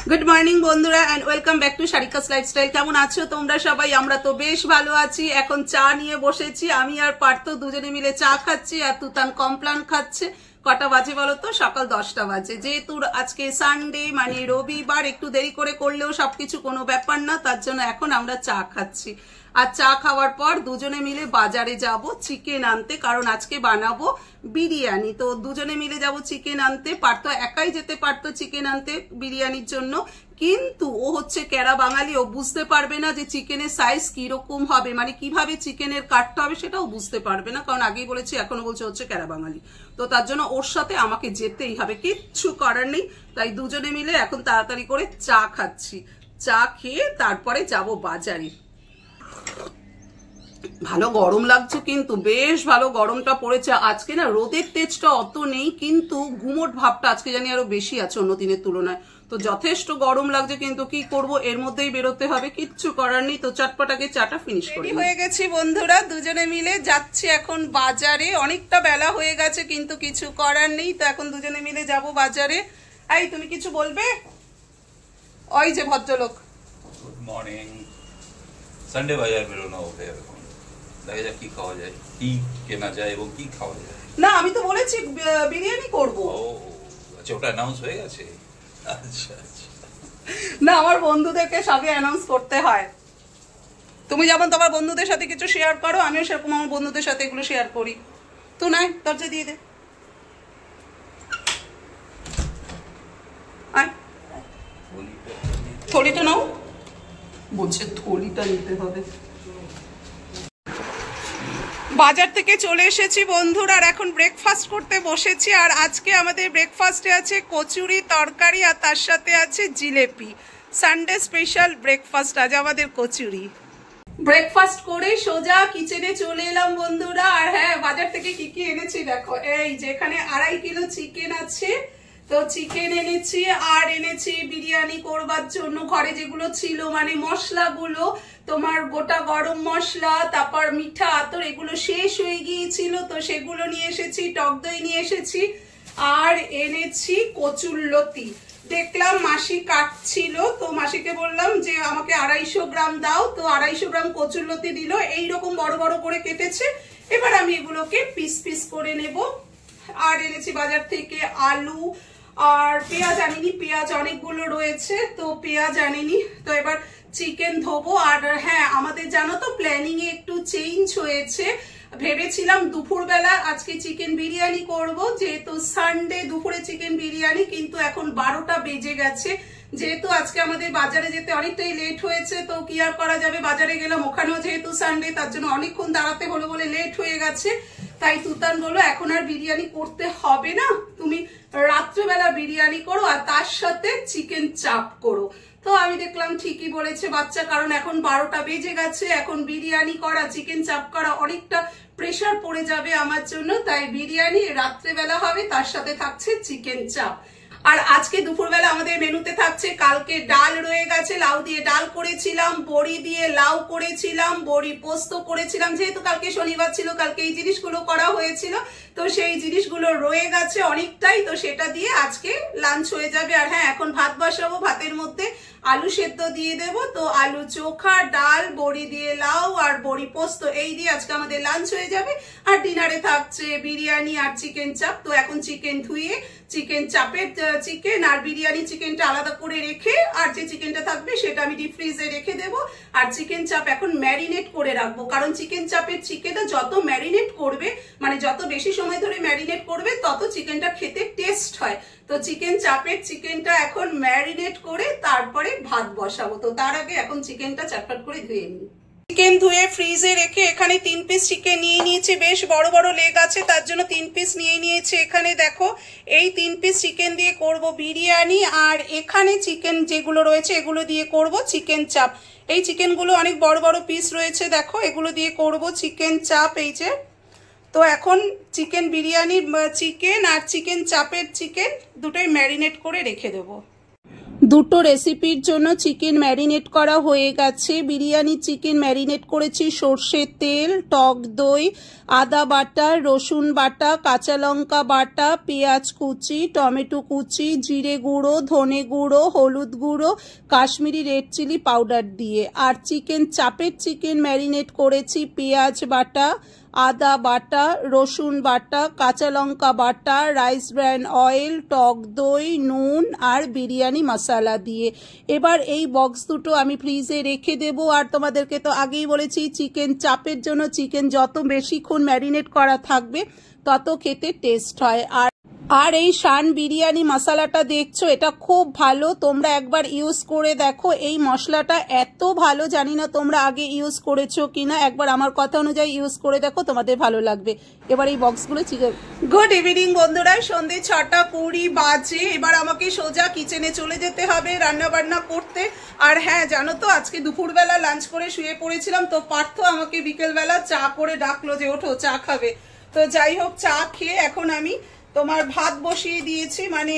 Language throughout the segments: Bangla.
গুড মর্নিং বন্ধুরা and welcome back to Sharika's lifestyle. কেমন আছো তোমরা সবাই? আমরা তো বেশ ভালো আছি। এখন চা নিয়ে বসেছি, আমি আর পার্থ দুজনে মিলে চা খাচ্ছি আর তুতান কমপ্লান খাচ্ছে। কটা বাজে বলো তো? সকাল 10টা বাজে। যেহেতু আজকে সানডে মানে রবিবার, একটু দেরি করে করলেও সবকিছু কোনো ব্যাপার না, তার জন্য এখন আমরা চা খাচ্ছি। আর চা খাওয়ার পর দুজনে মিলে বাজারে যাব চিকেন আনতে, কারণ আজকে বানাবো বিরিয়ানি। তো দুজনে মিলে যাব চিকেন আনতে। পারতো একাই যেতে পারতো চিকেন আনতে বিরিয়ানির জন্য, কিন্তু ও হচ্ছে কেরা বাঙালি, ও বুঝতে পারবে না যে চিকেনের সাইজ কিরকম হবে, মানে কিভাবে চিকেনের কাটতে হবে সেটাও বুঝতে পারবে না, কারণ আগেই বলেছি, এখনো বলছে হচ্ছে কেরা বাঙালি। তো তার জন্য ওর সাথে আমাকে যেতেই হবে, কিচ্ছু করার নেই। তাই দুজনে মিলে এখন তাড়াতাড়ি করে চা খাচ্ছি। চা খেয়ে তারপরে যাব বাজারে। ভালো গরম লাগছে, কিন্তু বেশ ভালো গরমটা পড়েছে আজকে। না রোদের তেজটা অত নেই, কিন্তু গুমোট ভাবটা আজকে জানি আরো বেশি আছে অন্য দিনের তুলনায়। তো যথেষ্ট গরম লাগছে, কিন্তু কি করব, এর মধ্যেই বেরোতে হবে, কিচ্ছু করার নেই। তো চটপটাকে চাটা ফিনিশ করে হয়ে গেছি বন্ধুরা, দুজনে মিলে যাচ্ছি এখন বাজারে। অনেকটা বেলা হয়ে গেছে, কিন্তু কিছু করার নেই। তো এখন দুজনে মিলে যাব বাজারে। এই তুমি কিছু বলবে? ওই যে ভদ্রলোক। Good morning. সানডে বাজার বেরোনো হবে এখন, দেখা যাক কি খাওয়া যায়, কি কেনা যায় এবং কি খাওয়া যায়। না আমি তো বলেছি বিরিয়ানি করব। ও আচ্ছা, ওটা অ্যানাউন্স হয়ে গেছে। আচ্ছা আচ্ছা, না আমার বন্ধুদেরকে সবই অ্যানাউন্স করতে হয়। তুমি যেমন তোমার বন্ধুদের সাথে কিছু শেয়ার করো, আমিও সেরকম আমার বন্ধুদের সাথে এগুলো শেয়ার করি। তো নাই দরজা দিয়ে দে। থলিটা নাও, বলছে থলিটা নিতে হবে। বাজার থেকে চলে এসেছি বন্ধুরা, আর এখন ব্রেকফাস্ট করতে বসেছি। আর আজকে আমাদের ব্রেকফাস্টে আছে কচুরি তরকারি, আর তার সাথে আছে জিলেপি। সানডে স্পেশাল ব্রেকফাস্ট আজ আমাদের কচুরি। ব্রেকফাস্ট করে সোজা কিচেনে চলে এলাম বন্ধুরা। আর হ্যাঁ, বাজার থেকে কি কি এনেছি দেখো। এই যেখানে 2.5 কিলো চিকেন আছে, তো চিকেন এনেছি। আর এনেছি বিরিয়ানি করবার জন্য ঘরে যেগুলো ছিল, মানে মশলাগুলো, তোমার গোটা গরম মশলা, তারপর মিঠা আতর, এগুলো শেষ হয়ে গিয়েছিল, তো সেগুলো নিয়ে এসেছি। টক দই নিয়ে এসেছি, আর এনেছি কচুরলতি। দেখলাম মাসি কাটছিল, তো মাসিকে বললাম যে আমাকে 250 গ্রাম দাও। তো 250 গ্রাম কচুরলতি দিল, এইরকম বড় বড় করে কেটেছে। এবার আমি এগুলোকে পিস পিস করে নেব। আর এনেছি বাজার থেকে আলু আর পেঁয়াজ আনিনি, পেঁয়াজ অনেকগুলো রয়েছে, তো পেঁয়াজ আনিনি। তো এবার চিকেন ধোবো। আর হ্যাঁ, আমাদের জানো তো প্ল্যানিং এ একটু চেঞ্জ হয়েছে। ভেবেছিলাম দুপুরবেলা আজকে চিকেন বিরিয়ানি করব, যেহেতু সানডে দুপুরে চিকেন বিরিয়ানি, কিন্তু এখন 12টা বেজে গেছে। যেহেতু আজকে আমাদের বাজারে যেতে অনেকটাই লেট হয়েছে, তো কি আর করা যাবে, বাজারে গেলাম, ওখানেও যেহেতু সানডে, তার জন্য অনেকক্ষণ দাঁড়াতে হলো বলে লেট হয়ে গেছে। তাই তুতান বললো এখন আর বিরিয়ানি করতে হবে না, তুমি রাত্রেবেলা বিরিয়ানি করো আর তার সাথে চিকেন চাপ করো। তো আমি দেখলাম ঠিকই বলেছে বাচ্চা, কারণ এখন 12টা বেজে গেছে, এখন বিরিয়ানি করা, চিকেন চাপ করা অনেকটা প্রেশার পড়ে যাবে আমার জন্য। তাই বিরিয়ানি রাত্রেবেলা হবে, তার সাথে থাকছে চিকেন চাপ। আর আজকে দুপুরবেলা আমাদের মেনুতে থাকছে, কালকে ডাল রয়ে গেছে, লাউ দিয়ে ডাল করেছিলাম, বড়ি দিয়ে লাউ করেছিলাম, বড়ি পোস্ত করেছিলাম। যেহেতু কালকে শনিবার ছিল, কালকে এই জিনিসগুলো করা হয়েছিল, তো সেই জিনিসগুলো রয়ে গেছে অনেকটাই, তো সেটা দিয়ে আজকে লাঞ্চ হয়ে যাবে। আর হ্যাঁ, এখন ভাত বসাবো, ভাতের মধ্যে আলু সেদ্ধ দিয়ে দেবো। তো আলু চোখা, ডাল, বড়ি দিয়ে লাউ আর বড়ি পোস্ত, এই দিয়ে আজকে আমাদের লাঞ্চ হয়ে যাবে। আর ডিনারে থাকছে বিরিয়ানি আর চিকেন চাপ। তো এখন চিকেন ধুয়ে চিকেন চাপের চিকেন আর বিরিয়ানি চিকেনটা আলাদা করে রেখে, আর যে চিকেনটা থাকবে সেটা আমি ডিপ ফ্রিজে রেখে দেবো। আর চিকেন চাপ এখন ম্যারিনেট করে রাখবো, কারণ চিকেন চাপের চিকেনটা যত ম্যারিনেট করবে, মানে যত বেশি সময় ধরে ম্যারিনেট করবে, তত চিকেনটা খেতে টেস্ট হয়। তো চিকেন চাপের চিকেনটা এখন ম্যারিনেট করে তারপরে ভাত বসাবো। তো তার আগে এখন চিকেনটা চটপট করে ধুয়ে নিই। চিকেন ধুয়ে ফ্রিজে রেখে এখানে 3 পিস চিকেন নিয়ে নিয়েছি, বেশ বড় বড় লেগ আছে, তার জন্য 3 পিস নিয়ে নিয়েছি। এখানে দেখো, এই 3 পিস চিকেন দিয়ে করব বিরিয়ানি, আর এখানে চিকেন যেগুলো রয়েছে এগুলো দিয়ে করব চিকেন চাপ। এই চিকেনগুলো অনেক বড় বড় পিস রয়েছে, দেখো এগুলো দিয়ে করব চিকেন চাপ। এই যে, তো এখন চিকেন বিরিয়ানির চিকেন আর চিকেন চাপের চিকেন দুটোই ম্যারিনেট করে রেখে দেবো। দুটো রেসিপির জন্য চিকেন ম্যারিনেট করা হয়ে গেছে। বিরিয়ানি চিকেন ম্যারিনেট করেছি সর্ষের তেল, টক দই, আদা বাটা, রসুন বাটা, কাঁচা লঙ্কা বাটা, পেঁয়াজ কুচি, টমেটো কুচি, জিরে গুঁড়ো, ধনে গুঁড়ো, হলুদ গুঁড়ো, কাশ্মীরি রেড চিলি পাউডার দিয়ে। আর চিকেন ম্যারিনেট করেছি পেঁয়াজ বাটা, আদা বাটা, রসুন বাটা, কাঁচা লঙ্কা বাটা, রাইস ব্র্যান অয়েল, টক দই, নুন আর বিরিয়ানি মশলা দিয়ে। এবার এই বক্স দুটো আমি ফ্রিজে রেখে দেবো। আর তোমাদেরকে তো আগেই বলেছি চিকেন চাপের জন্য চিকেন যত বেশিক্ষণ ম্যারিনেট করা থাকবে তত খেতে টেস্ট হয়। আর এই শান বিরিয়ানি মশলাটা দেখছো, এটা খুব ভালো, তোমরা একবার ইউজ করে দেখো। এই মশলাটা এত ভালো, জানি না তোমরা আগে ইউজ করেছো কিনা, একবার আমার কথা অনুযায়ী ইউজ করে দেখো, তোমাদের ভালো লাগবে। এবার এই বক্সগুলো চিকেন। গুড ইভিনিং বন্ধুরা, সন্ধ্যে 6:20 বাজে। এবার আমাকে সোজা কিচেনে চলে যেতে হবে রান্না বান্না করতে। আর হ্যাঁ, জানো তো আজকে দুপুরবেলা লাঞ্চ করে শুয়ে পড়েছিলাম, তো পার্থ আমাকে বিকেলবেলা চা করে ডাকলো যে ওঠো চা খাবে। তো যাই হোক, চা খেয়ে এখন আমি তোমার ভাত বসিয়ে দিয়েছি, মানে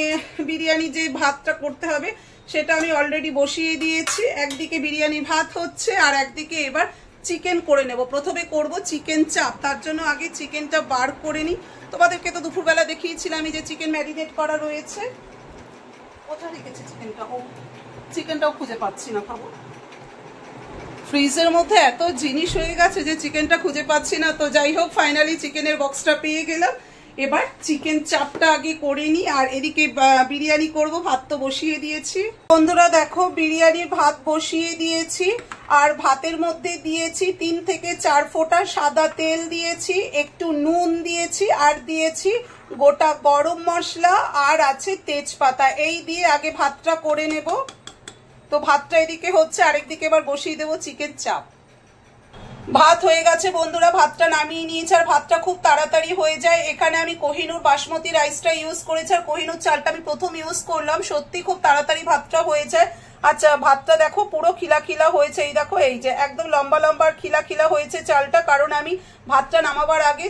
বিরিয়ানি যে ভাতটা করতে হবে সেটা আমি অলরেডি বসিয়ে দিয়েছি। একদিকে বিরিয়ানি ভাত হচ্ছে আর একদিকে এবার চিকেন করে নেব। প্রথমে করব চিকেন চাপ, তার জন্য আগে চিকেনটা বার করে নিই। তোমাদেরকে তো দুপুরবেলা দেখিয়েছিলাম যে চিকেন ম্যারিনেট করা রয়েছে। কোথায় রেখেছি চিকেনটা? ও, চিকেনটাও খুঁজে পাচ্ছি না। খাবো ফ্রিজের মধ্যে এত জিনিস হয়ে গেছে যে চিকেনটা খুঁজে পাচ্ছি না। তো যাই হোক, ফাইনালি চিকেনের বক্সটা পেয়ে গেলাম। এবার চিকেন চাপটা আগে করে নিই, আর এদিকে বিরিয়ানি করব। ভাত তো বসিয়ে দিয়েছি বন্ধুরা, দেখো বিরিয়ানির ভাত বসিয়ে দিয়েছি। আর ভাতের মধ্যে দিয়েছি 3 থেকে 4 ফোঁটা সাদা তেল দিয়েছি, একটু নুন দিয়েছি, আর দিয়েছি গোটা গরম মশলা, আর আছে তেজপাতা। এই দিয়ে আগে ভাতটা করে নেব। তো ভাতটা এদিকে হচ্ছে, আরেকদিকে এবার বসিয়ে দেবো চিকেন চাপ। ভাত হয়ে গেছে বন্ধুরা, ভাতটা নামিয়ে নিয়েছি। আর ভাতটা খুব তাড়াতাড়ি হয়ে যায়। এখানে আমি কোহিনুর বাসমতি রাইসটা ইউজ করেছি, আর কোহিনুর চালটা আমি প্রথম ইউজ করলাম। সত্যি খুব তাড়াতাড়ি ভাতটা হয়ে যায়। আচ্ছা, ভাতটা দেখো পুরো খিলা খিলা হয়েছে। এই দেখো, এই যে একদম লম্বা লম্বা খিলা খিলা হয়েছে চালটা, কারণ আমি ভাতটা নামাবার আগে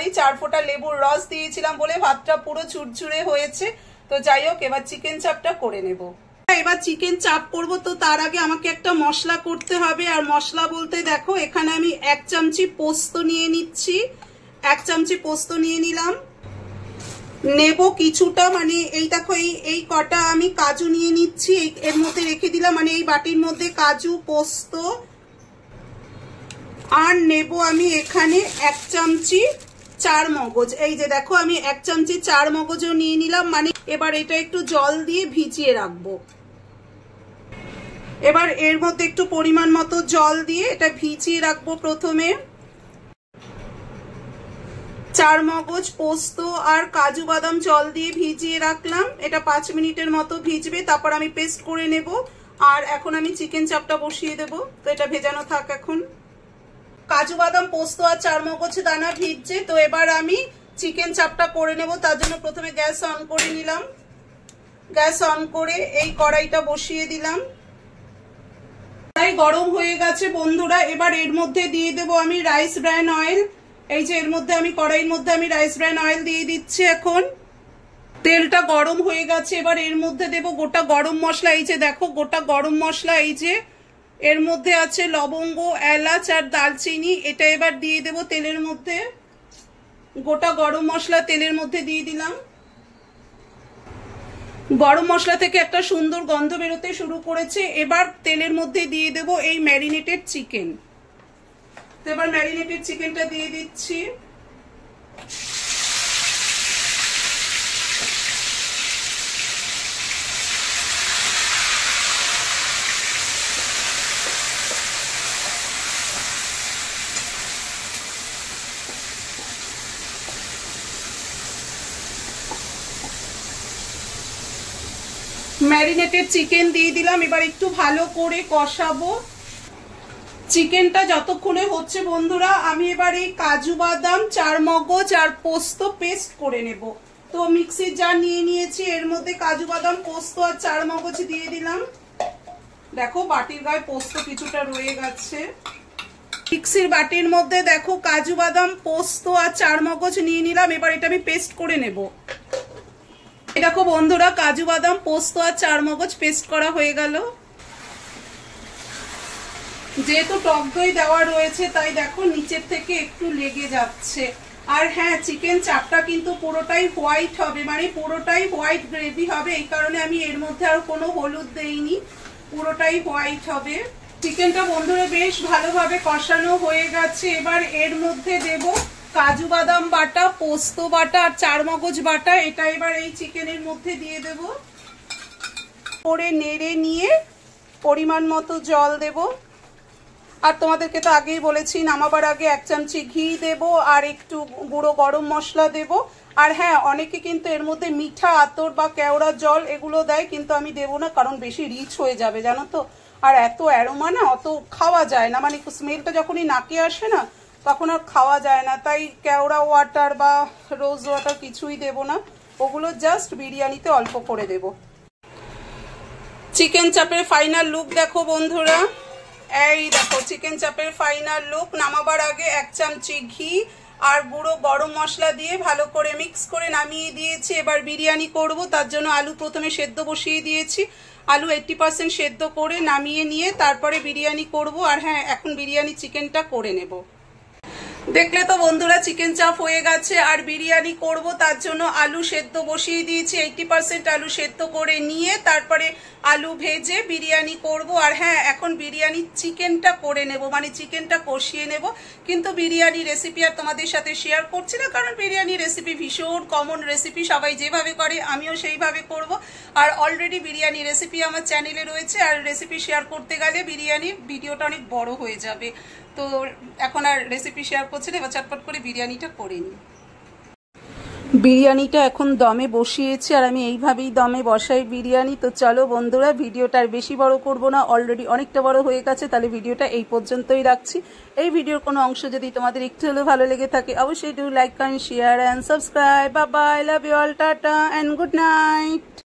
4 ফোঁটা লেবুর রস দিয়েছিলাম বলে ভাতটা পুরো ঝুরঝুরে হয়েছে। তো যাই হোক, এবার চিকেন চাপটা করে নেব। এবার চিকেন চাপ করব, তো তার আগে আমাকে একটা মশলা করতে হবে। আর মশলা বলতে দেখো, এখানে আমি 1 চামচি পোস্ত নিয়ে নিচ্ছি। 1 চামচি পোস্ত নিয়ে নিলাম। নেব কিছুটা, মানে এই দেখো এই কটা আমি কাজু নিয়ে নিচ্ছি, এর মধ্যে রেখে দিলাম, মানে এই বাটির মধ্যে কাজু পোস্ত। আর নেব আমি এখানে 1 চামচি 4 মগজ। এই যে দেখো, আমি 1 চামচি 4 মগজও নিয়ে নিলাম। মানে এবার এটা একটু জল দিয়ে ভিজিয়ে রাখবো। এবার এর মধ্যে একটু পরিমাণ মতো জল দিয়ে এটা ভিজিয়ে রাখবো। প্রথমে 4 মগজ, পোস্ত আর কাজু বাদাম জল দিয়ে ভিজিয়ে রাখলাম। এটা 5 মিনিটের মতো ভিজবে, তারপর আমি পেস্ট করে নেব। আর এখন আমি চিকেন চাপটা বসিয়ে দেব। তো এটা ভেজানো থাক। এখন কাজু বাদাম, পোস্ত আর 4 মগজ দানা ভিজছে। তো এবার আমি চিকেন চাপটা করে নেব। তার জন্য প্রথমে গ্যাস অন করে নিলাম। গ্যাস অন করে এই কড়াইটা বসিয়ে দিলাম। কড়াই গরম হয়ে গেছে বন্ধুরা। এবার এর মধ্যে দিয়ে দেব আমি রাইস ব্র্যান অয়েল। এই যে এর মধ্যে আমি কড়াইয়ের মধ্যে আমি রাইস ব্র্যান অয়েল দিয়ে দিচ্ছি। এখন তেলটা গরম হয়ে গেছে। এবার এর মধ্যে দেব গোটা গরম মশলা। এই যে দেখো, গোটা গরম মশলা। এই যে এর মধ্যে আছে লবঙ্গ, এলাচ আর দালচিনি। এটা এবার দিয়ে দেব তেলের মধ্যে। গোটা গরম মশলা তেলের মধ্যে দিয়ে দিলাম। গরম মশলা থেকে একটা সুন্দর গন্ধ বেরোতে শুরু করেছে। এবার তেলের মধ্যে দিয়ে দেব এই ম্যারিনেটেড চিকেন। তো এবার ম্যারিনেটেড চিকেনটা দিয়ে দিচ্ছি। ম্যারিনেটেড চিকেন দিয়ে দিলাম। এবার একটু ভালো করে কষাবো। চিকেনটা যতক্ষণে হচ্ছে বন্ধুরা, আমি এবার এই কাজু বাদাম, 4 মগজ আর পোস্ত পেস্ট করে নেব। তো মিক্সির জার নিয়ে নিয়েছি, এর মধ্যে কাজু বাদাম, পোস্ত আর 4 মগজ দিয়ে দিলাম। দেখো বাটির গায়ে পোস্ত কিছুটা রয়ে গেছে। মিক্সির বাটির মধ্যে দেখো কাজু বাদাম, পোস্ত আর 4 মগজ নিয়ে নিলাম। এবার এটা আমি পেস্ট করে নেব। দেখো বন্ধুরা, কাজু বাদাম, পোস্ত আর চারমগজ পেস্ট করা হয়ে গেল। যেহেতু টক দই দেওয়া রয়েছে তাই দেখো নিচের থেকে একটু লেগে যাচ্ছে। আর হ্যাঁ, চিকেন চাপটা কিন্তু পুরোটাই হোয়াইট হবে, মানে পুরোটাই হোয়াইট গ্রেভি হবে, এই কারণে আমি এর মধ্যে আর কোনো হলুদ দেইনি, পুরোটাই হোয়াইট হবে। চিকেনটা বন্ধুরা বেশ ভালোভাবে কষানো হয়ে গেছে। এবার এর মধ্যে দেব কাজু বাদাম বাটা, পোস্ত বাটা আর চারমগজ বাটা, এটা এবার এই চিকেনের মধ্যে দিয়ে দেব। করে নেড়ে নিয়ে পরিমাণ মতো জল দেব। আর তোমাদেরকে তো আগেই বলেছি, নামাবার আগে 1 চামচি ঘি দেব আর একটু গুঁড়ো গরম মশলা দেব। আর হ্যাঁ, অনেকে কিন্তু এর মধ্যে মিঠা আতর বা কেওড়া জল এগুলো দেয়, কিন্তু আমি দেবো না, কারণ বেশি রিচ হয়ে যাবে জানো তো। আর এত অ্যারোমা না অত খাওয়া যায় না, মানে স্মেলটা যখনই নাকে আসে না তখন আর খাওয়া যায় না। তাই কেওড়া ওয়াটার বা রোজ ওয়াটার কিছুই দেব না, ওগুলো জাস্ট বিরিয়ানিতে অল্প করে দেব। চিকেন চাপের ফাইনাল লুক দেখো বন্ধুরা, এই দেখো চিকেন চাপের ফাইনাল লুক। নামাবার আগে 1 চামচি ঘি আর গুঁড়ো গরম মশলা দিয়ে ভালো করে মিক্স করে নামিয়ে দিয়েছি। এবার বিরিয়ানি করব, তার জন্য আলু প্রথমে সেদ্ধ বসিয়ে দিয়েছি। আলু 80% সেদ্ধ করে নামিয়ে নিয়ে তারপরে বিরিয়ানি করব। আর হ্যাঁ, এখন বিরিয়ানি চিকেনটা করে নেব। দেখলে তো বন্ধুরা, চিকেন চাপ হয়ে গেছে। আর বিরিয়ানি করব, তার জন্য আলু সেদ্ধ বসিয়ে দিয়েছি। 80% আলু সেদ্ধ করে নিয়ে তারপরে আলু ভেজে বিরিয়ানি করব। আর হ্যাঁ, এখন বিরিয়ানি চিকেনটা করে নেব, মানে চিকেনটা কষিয়ে নেব। কিন্তু বিরিয়ানি রেসিপি আর তোমাদের সাথে শেয়ার করছি না, কারণ বিরিয়ানি রেসিপি ভীষণ কমন রেসিপি, সবাই যেভাবে করে আমিও সেইভাবে করব। আর অলরেডি বিরিয়ানি রেসিপি আমার চ্যানেলে রয়েছে, আর রেসিপি শেয়ার করতে গেলে বিরিয়ানির ভিডিওটা অনেক বড় হয়ে যাবে, তো এখন আর রেসিপি শেয়ার করছি না। এবার চটপট করে বিরিয়ানিটা করে নিই। বিরিয়ানিটা এখন দমে বসিয়েছি, আর আমি এইভাবেই দমে বসাই বিরিয়ানি। তো চলো বন্ধুরা, ভিডিওটা আর বেশি বড় করব না, অলরেডি অনেকটা বড় হয়ে গেছে, তাহলে ভিডিওটা এই পর্যন্তই রাখছি। এই ভিডিওর কোনো অংশ যদি তোমাদের একটু হলেও ভালো লেগে থাকে, অবশ্যই do like, comment, share and subscribe. Bye bye, love you all, tata and good night.